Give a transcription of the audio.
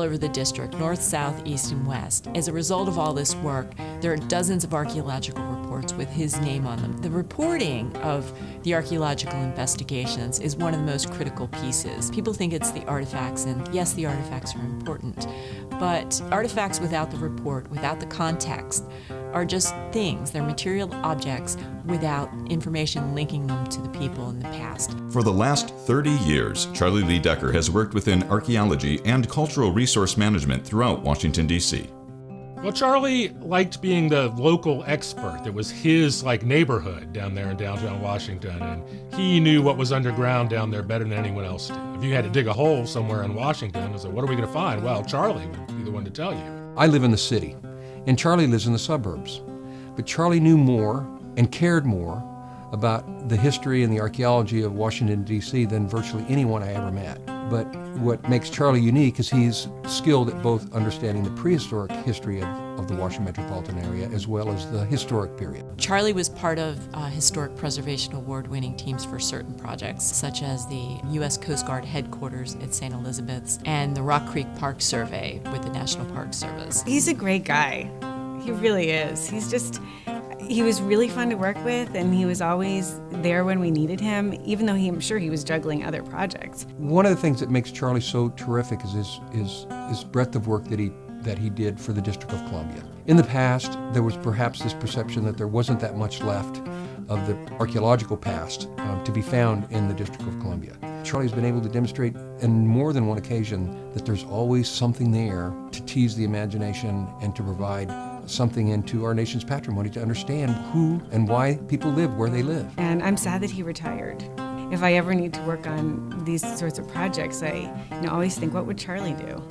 over the district, north, south, east, and west. As a result of all this work, there are dozens of archaeological reports with his name on them. The reporting of the archaeological investigations is one of the most critical pieces. People think it's the artifacts, and yes, the artifacts are important, but artifacts without the report, without the context, are just things. They're material objects without information linking them to the people in the past. For the last 30 years, Charlie LeeDecker has worked within archaeology and cultural resource management throughout Washington, D.C. Well, Charlie liked being the local expert. It was his neighborhood down there in downtown Washington, and he knew what was underground down there better than anyone else did. If you had to dig a hole somewhere in Washington and say, what are we going to find? Well, Charlie would be the one to tell you. I live in the city, and Charlie lives in the suburbs. But Charlie knew more and cared more about the history and the archaeology of Washington, D.C. than virtually anyone I ever met. But what makes Charlie unique is he's skilled at both understanding the prehistoric history of the Washington metropolitan area as well as the historic period. Charlie was part of Historic Preservation Award-winning teams for certain projects, such as the U.S. Coast Guard headquarters at St. Elizabeth's and the Rock Creek Park Survey with the National Park Service. He's a great guy. He really is. He was really fun to work with, and he was always there when we needed him, even though I'm sure he was juggling other projects. One of the things that makes Charlie so terrific is his breadth of work that he did for the District of Columbia. In the past, there was perhaps this perception that there wasn't that much left of the archaeological past to be found in the District of Columbia. Charlie's been able to demonstrate on more than one occasion that there's always something there to tease the imagination and to provide something into our nation's patrimony to understand who and why people live where they live. And I'm sad that he retired. If I ever need to work on these sorts of projects, I always think, what would Charlie do?